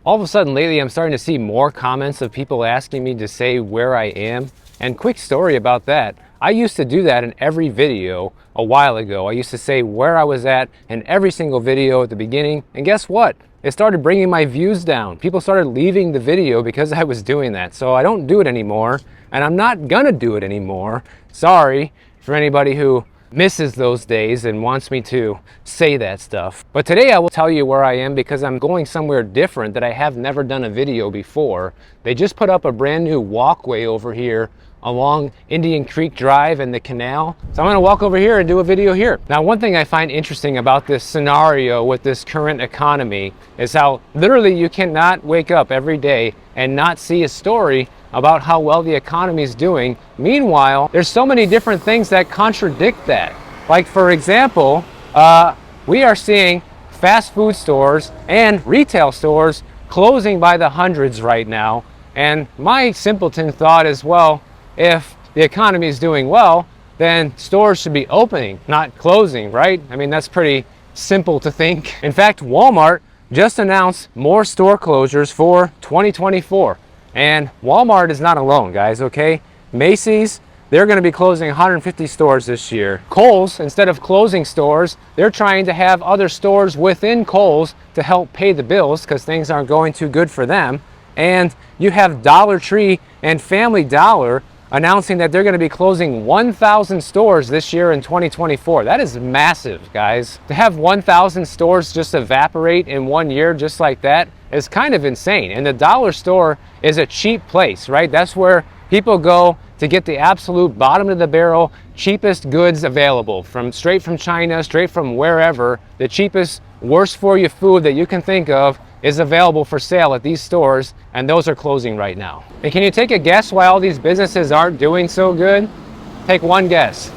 All of a sudden lately, I'm starting to see more comments of people asking me to say where I am. And quick story about that. I used to do that in every video a while ago. I used to say where I was at in every single video at the beginning. And guess what? It started bringing my views down. People started leaving the video because I was doing that. So I don't do it anymore, and I'm not gonna do it anymore. Sorry for anybody who misses those days and wants me to say that stuff. But today I will tell you where I am because I'm going somewhere different that I have never done a video before. They just put up a brand new walkway over here along Indian Creek Drive and the canal. So I'm gonna walk over here and do a video here. Now, one thing I find interesting about this scenario with this current economy is how literally you cannot wake up every day and not see a story about how well the economy is doing. Meanwhile, there's so many different things that contradict that. Like, for example, we are seeing fast food stores and retail stores closing by the hundreds right now. And my simpleton thought is, well, if the economy is doing well, then stores should be opening, not closing, right? I mean, that's pretty simple to think. In fact, Walmart just announced more store closures for 2024. And Walmart is not alone, guys, okay? Macy's, they're gonna be closing 150 stores this year. Kohl's, instead of closing stores, they're trying to have other stores within Kohl's to help pay the bills because things aren't going too good for them. And you have Dollar Tree and Family Dollar announcing that they're gonna be closing 1,000 stores this year in 2024. That is massive, guys. To have 1,000 stores just evaporate in 1 year just like that is kind of insane. And the dollar store is a cheap place, right? That's where people go to get the absolute bottom of the barrel, cheapest goods available, straight from China, straight from wherever. The cheapest, worst for you food that you can think of is available for sale at these stores, and those are closing right now. And can you take a guess why all these businesses aren't doing so good? Take one guess.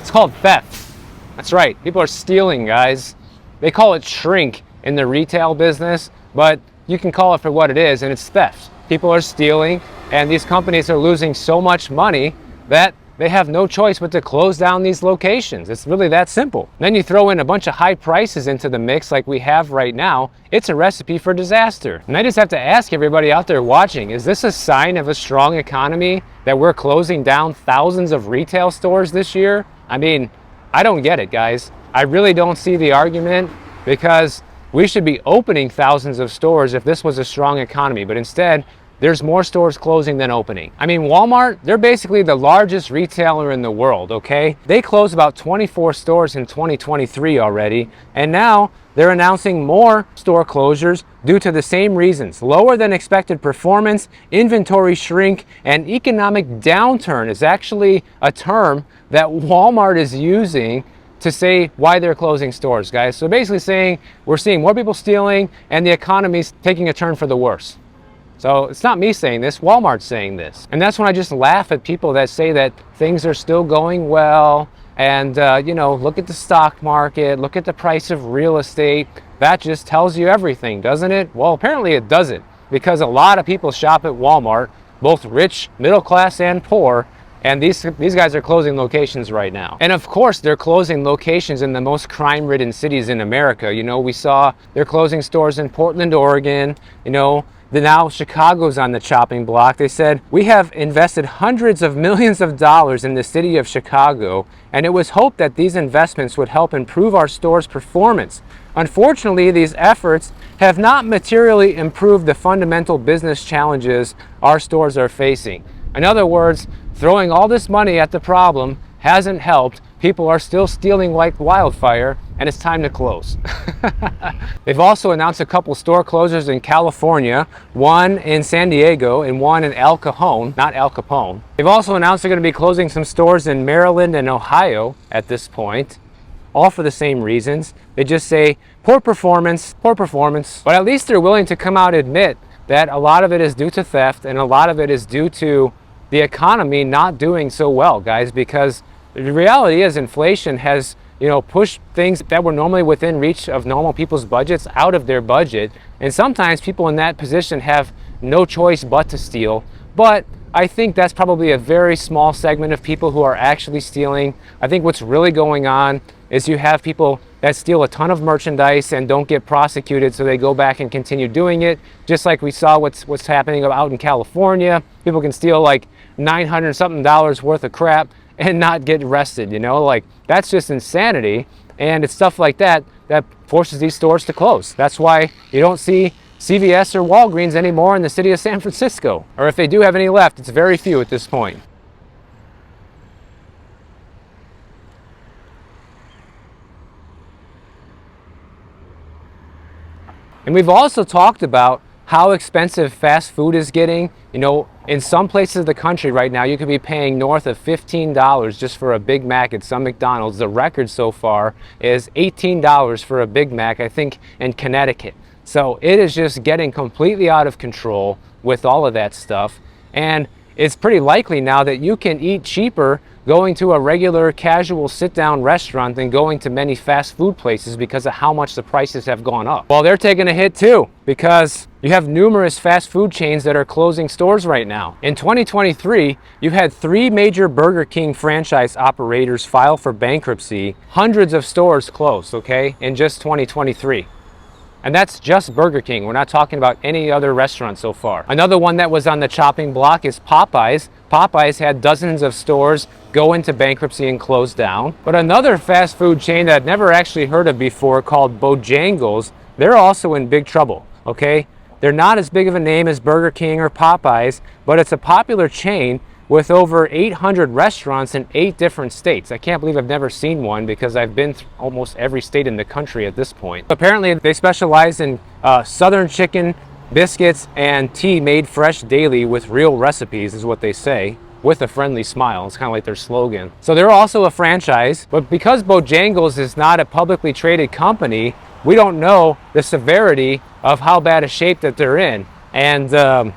It's called theft. That's right, people are stealing, guys. They call it shrink in the retail business, but you can call it for what it is, and it's theft. People are stealing, and these companies are losing so much money that they have no choice but to close down these locations. It's really that simple. Then you throw in a bunch of high prices into the mix like we have right now, it's a recipe for disaster. And I just have to ask everybody out there watching, is this a sign of a strong economy that we're closing down thousands of retail stores this year? I mean, I don't get it, guys. I really don't see the argument, because we should be opening thousands of stores if this was a strong economy, but instead, there's more stores closing than opening. I mean, Walmart, they're basically the largest retailer in the world, okay? They closed about 24 stores in 2023 already, and now they're announcing more store closures due to the same reasons. Lower than expected performance, inventory shrink, and economic downturn is actually a term that Walmart is using to say why they're closing stores, guys. So basically saying we're seeing more people stealing and the economy's taking a turn for the worse. So it's not me saying this, Walmart's saying this. And that's when I just laugh at people that say that things are still going well and, you know, look at the stock market, look at the price of real estate. That just tells you everything, doesn't it? Well, apparently it doesn't, because a lot of people shop at Walmart, both rich, middle class, and poor. And these guys are closing locations right now. And of course, they're closing locations in the most crime-ridden cities in America. You know, we saw they're closing stores in Portland, Oregon. You know, now Chicago's on the chopping block. They said, we have invested hundreds of millions of dollars in the city of Chicago, and it was hoped that these investments would help improve our store's performance. Unfortunately, these efforts have not materially improved the fundamental business challenges our stores are facing. In other words, throwing all this money at the problem hasn't helped. People are still stealing like wildfire, and it's time to close. They've also announced a couple store closures in California, one in San Diego and one in El Cajon, not Al Capone. They've also announced they're going to be closing some stores in Maryland and Ohio at this point, all for the same reasons. They just say poor performance, but at least they're willing to come out and admit that a lot of it is due to theft and a lot of it is due to the economy not doing so well, guys, because the reality is inflation has, you know, pushed things that were normally within reach of normal people's budgets out of their budget. And sometimes people in that position have no choice but to steal. But I think that's probably a very small segment of people who are actually stealing. I think what's really going on is you have people that steal a ton of merchandise and don't get prosecuted, so they go back and continue doing it. Just like we saw what's happening out in California. People can steal like $900 something worth of crap and not get arrested, you know? Like, that's just insanity. And it's stuff like that that forces these stores to close. That's why you don't see CVS or Walgreens anymore in the city of San Francisco. Or if they do have any left, it's very few at this point. And we've also talked about how expensive fast food is getting. You know, in some places of the country right now, you could be paying north of $15 just for a Big Mac at some McDonald's. The record so far is $18 for a Big Mac, I think, in Connecticut. So it is just getting completely out of control with all of that stuff. And it's pretty likely now that you can eat cheaper going to a regular casual sit-down restaurant than going to many fast food places because of how much the prices have gone up. Well, they're taking a hit too, because you have numerous fast food chains that are closing stores right now. In 2023, you've had 3 major Burger King franchise operators file for bankruptcy, hundreds of stores closed, okay, in just 2023. And that's just Burger King. We're not talking about any other restaurant so far. Another one that was on the chopping block is Popeyes. Popeyes had dozens of stores go into bankruptcy and close down. But another fast food chain that I'd never actually heard of before, called Bojangles, they're also in big trouble, okay? They're not as big of a name as Burger King or Popeyes, but it's a popular chain with over 800 restaurants in 8 different states. I can't believe I've never seen one, because I've been through almost every state in the country at this point. Apparently they specialize in southern chicken, biscuits, and tea made fresh daily with real recipes, is what they say, with a friendly smile. It's kind of like their slogan. So they're also a franchise, but because Bojangles is not a publicly traded company, we don't know the severity of how bad a shape that they're in. And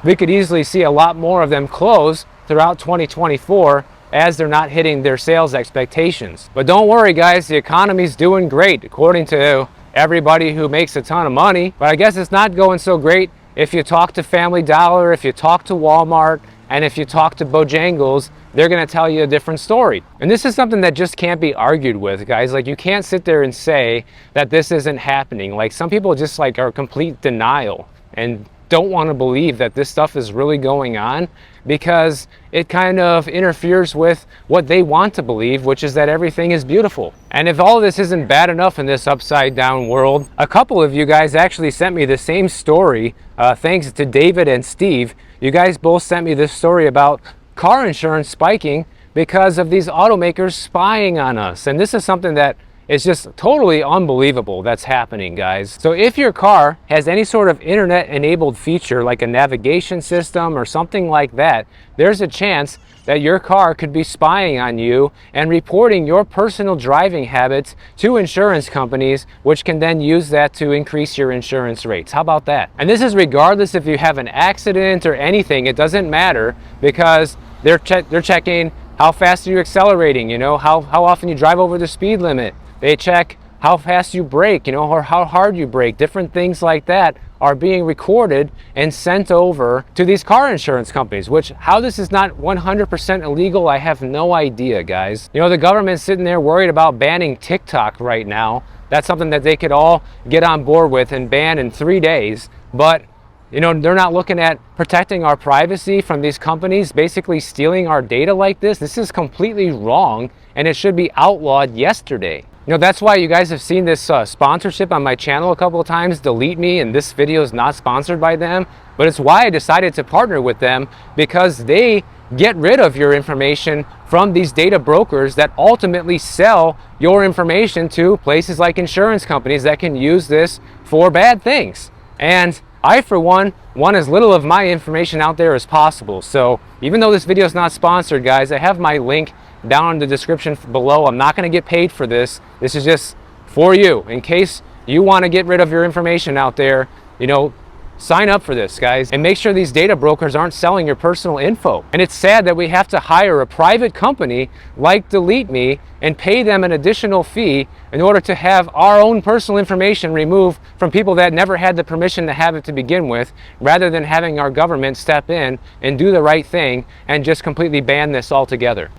we could easily see a lot more of them close throughout 2024 as they're not hitting their sales expectations. But don't worry guys, the economy's doing great according to everybody who makes a ton of money. But I guess it's not going so great if you talk to Family Dollar, if you talk to Walmart, and if you talk to Bojangles. They're gonna tell you a different story. And this is something that just can't be argued with, guys. Like, you can't sit there and say that this isn't happening. Like, some people just like are complete denial and don't want to believe that this stuff is really going on, because it kind of interferes with what they want to believe, which is that everything is beautiful. And if all of this isn't bad enough in this upside down world, a couple of you guys actually sent me the same story. Thanks to David and Steve. You guys both sent me this story about car insurance spiking because of these automakers spying on us. And this is something that is just totally unbelievable that's happening, guys. So if your car has any sort of internet enabled feature like a navigation system or something like that, there's a chance that your car could be spying on you and reporting your personal driving habits to insurance companies, which can then use that to increase your insurance rates. How about that? And this is regardless if you have an accident or anything. It doesn't matter, because they're checking how fast are you accelerating, you know, how often you drive over the speed limit. They check how fast you brake, you know, or how hard you brake. Different things like that are being recorded and sent over to these car insurance companies, which, how this is not 100% illegal, I have no idea, guys. You know, the government's sitting there worried about banning TikTok right now. That's something that they could all get on board with and ban in 3 days. But, you know, they're not looking at protecting our privacy from these companies basically stealing our data like this. This is completely wrong, and it should be outlawed yesterday. You know, that's why you guys have seen this sponsorship on my channel a couple of times, Delete Me, and this video is not sponsored by them. But it's why I decided to partner with them, because they get rid of your information from these data brokers that ultimately sell your information to places like insurance companies that can use this for bad things. And I, for one, want as little of my information out there as possible. So even though this video is not sponsored, guys, I have my link down in the description below. I'm not going to get paid for this. This is just for you, in case you want to get rid of your information out there. You know, sign up for this, guys, and make sure these data brokers aren't selling your personal info. And it's sad that we have to hire a private company like Delete Me and pay them an additional fee in order to have our own personal information removed from people that never had the permission to have it to begin with, rather than having our government step in and do the right thing and just completely ban this altogether.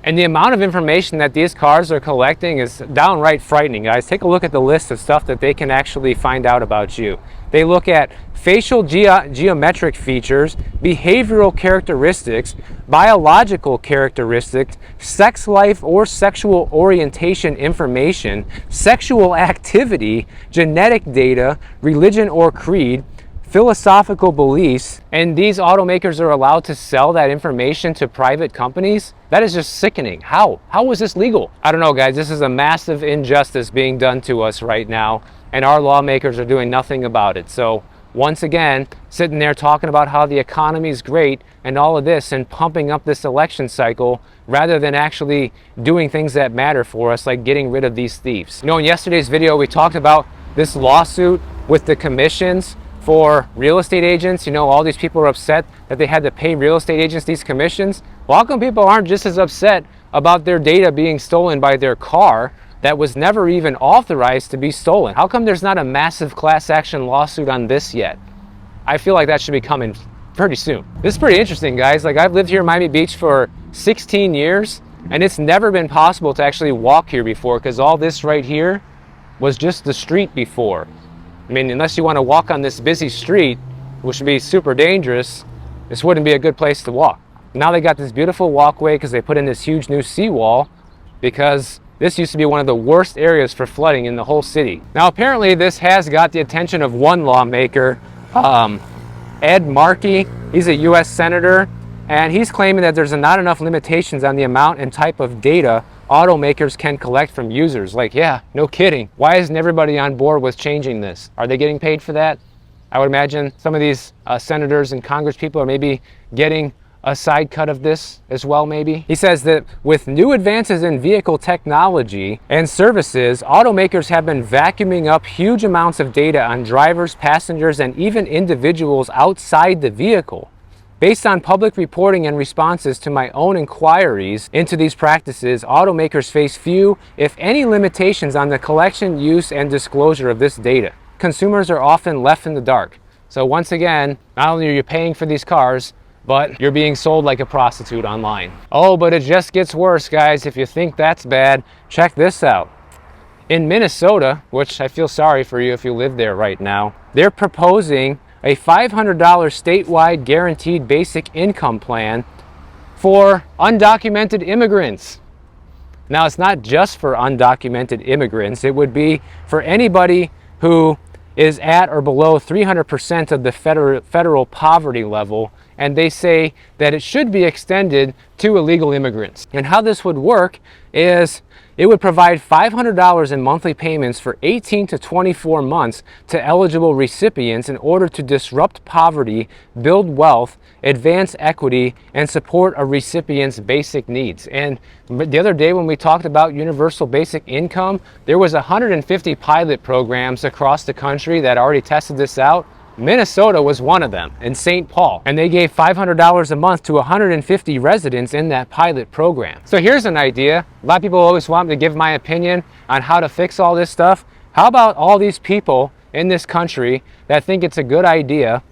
And the amount of information that these cars are collecting is downright frightening, guys. Take a look at the list of stuff that they can actually find out about you. They look at facial geometric features, behavioral characteristics, biological characteristics, sex life or sexual orientation information, sexual activity, genetic data, religion or creed, philosophical beliefs, and these automakers are allowed to sell that information to private companies? That is just sickening. How? How is this legal? I don't know, guys. This is a massive injustice being done to us right now, and our lawmakers are doing nothing about it. So once again, sitting there talking about how the economy is great and all of this and pumping up this election cycle rather than actually doing things that matter for us, like getting rid of these thieves. You know, in yesterday's video, we talked about this lawsuit with the commissions for real estate agents. You know, all these people are upset that they had to pay real estate agents these commissions. Well, how come people aren't just as upset about their data being stolen by their car that was never even authorized to be stolen? How come there's not a massive class action lawsuit on this yet? I feel like that should be coming pretty soon. This is pretty interesting, guys. Like, I've lived here in Miami Beach for 16 years, and it's never been possible to actually walk here before, because all this right here was just the street before. I mean, unless you want to walk on this busy street, which would be super dangerous, this wouldn't be a good place to walk. Now they got this beautiful walkway because they put in this huge new seawall, because this used to be one of the worst areas for flooding in the whole city. Now apparently this has got the attention of one lawmaker, Ed Markey. He's a US senator, and he's claiming that there's not enough limitations on the amount and type of data automakers can collect from users. Like, yeah, no kidding. Why isn't everybody on board with changing this? Are they getting paid for that? I would imagine some of these senators and Congress people are maybe getting a side cut of this as well, maybe. He says that with new advances in vehicle technology and services, automakers have been vacuuming up huge amounts of data on drivers, passengers, and even individuals outside the vehicle. Based on public reporting and responses to my own inquiries into these practices, automakers face few, if any, limitations on the collection, use, and disclosure of this data. Consumers are often left in the dark. So once again, not only are you paying for these cars, but you're being sold like a prostitute online. Oh, but it just gets worse, guys. If you think that's bad, check this out. In Minnesota, which I feel sorry for you if you live there right now, they're proposing a $500 statewide guaranteed basic income plan for undocumented immigrants. Now, it's not just for undocumented immigrants. It would be for anybody who is at or below 300% of the federal poverty level, and they say that it should be extended to illegal immigrants. And how this would work is it would provide $500 in monthly payments for 18 to 24 months to eligible recipients in order to disrupt poverty, build wealth, advance equity, and support a recipient's basic needs. And the other day when we talked about universal basic income, there was 150 pilot programs across the country that already tested this out. Minnesota was one of them, in St. Paul, and they gave $500 a month to 150 residents in that pilot program. So here's an idea. A lot of people always want me to give my opinion on how to fix all this stuff. How about all these people in this country that think it's a good idea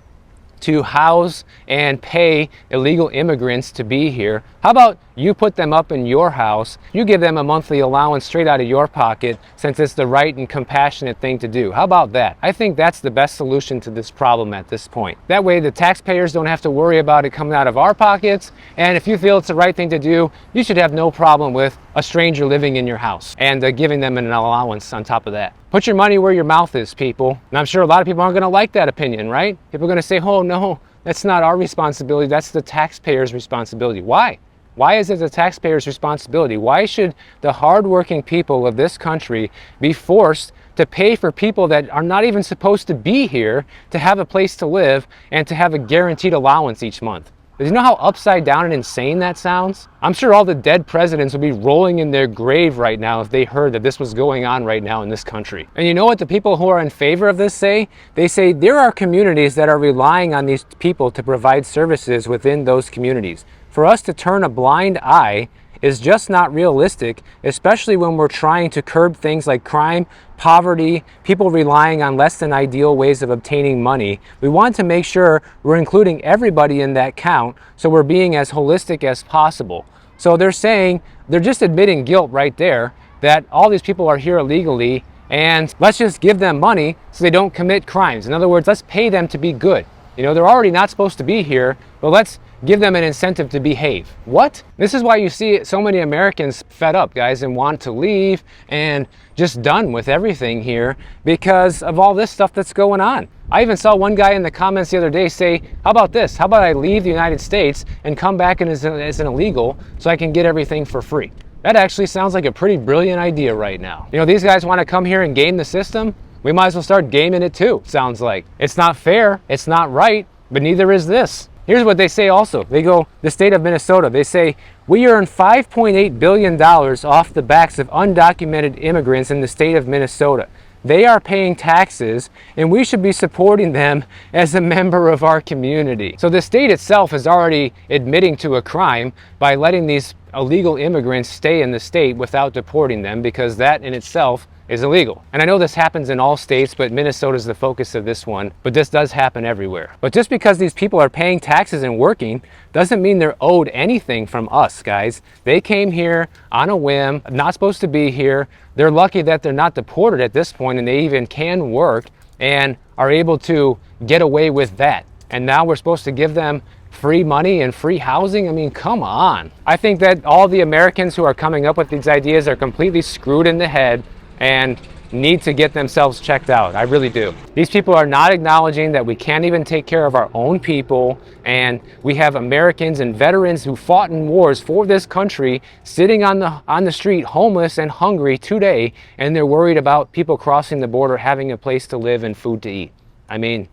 to house and pay illegal immigrants to be here? How about you put them up in your house, you give them a monthly allowance straight out of your pocket, since it's the right and compassionate thing to do? How about that? I think that's the best solution to this problem at this point. That way the taxpayers don't have to worry about it coming out of our pockets, and if you feel it's the right thing to do, you should have no problem with a stranger living in your house and giving them an allowance on top of that. Put your money where your mouth is, people. And I'm sure a lot of people aren't going to like that opinion, right? People are going to say, oh no, that's not our responsibility, that's the taxpayer's responsibility. Why? Why is it the taxpayer's responsibility? Why should the hardworking people of this country be forced to pay for people that are not even supposed to be here to have a place to live and to have a guaranteed allowance each month? Do you know how upside down and insane that sounds? I'm sure all the dead presidents would be rolling in their grave right now if they heard that this was going on right now in this country. And you know what the people who are in favor of this say? They say there are communities that are relying on these people to provide services within those communities. For us to turn a blind eye is just not realistic, especially when we're trying to curb things like crime, poverty, people relying on less than ideal ways of obtaining money. We want to make sure we're including everybody in that count, so we're being as holistic as possible. So they're saying, they're just admitting guilt right there, that all these people are here illegally, and let's just give them money so they don't commit crimes. In other words, let's pay them to be good. You know, they're already not supposed to be here, but let's give them an incentive to behave. What? This is why you see so many Americans fed up, guys, and want to leave and just done with everything here because of all this stuff that's going on. I even saw one guy in the comments the other day say, how about this? How about I leave the United States and come back as an illegal so I can get everything for free? That actually sounds like a pretty brilliant idea right now. You know, these guys want to come here and game the system. We might as well start gaming it too, sounds like. It's not fair, it's not right, but neither is this. Here's what they say also. They go, the state of Minnesota, they say, we earn $5.8 billion off the backs of undocumented immigrants in the state of Minnesota. They are paying taxes and we should be supporting them as a member of our community. So the state itself is already admitting to a crime by letting these illegal immigrants stay in the state without deporting them, because that in itself is illegal. And I know this happens in all states, but Minnesota is the focus of this one. But this does happen everywhere. But just because these people are paying taxes and working doesn't mean they're owed anything from us, guys. They came here on a whim, not supposed to be here. They're lucky that they're not deported at this point, and they even can work and are able to get away with that. And now we're supposed to give them free money and free housing? I mean, come on. I think that all the Americans who are coming up with these ideas are completely screwed in the head and need to get themselves checked out. I really do. These people are not acknowledging that we can't even take care of our own people, and we have Americans and veterans who fought in wars for this country sitting on the street homeless and hungry today, and they're worried about people crossing the border having a place to live and food to eat. I mean,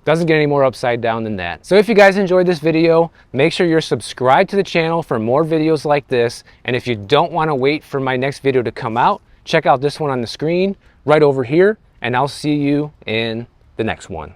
doesn't get any more upside down than that. So if you guys enjoyed this video, make sure you're subscribed to the channel for more videos like this, and if you don't want to wait for my next video to come out, check out this one on the screen right over here, and I'll see you in the next one.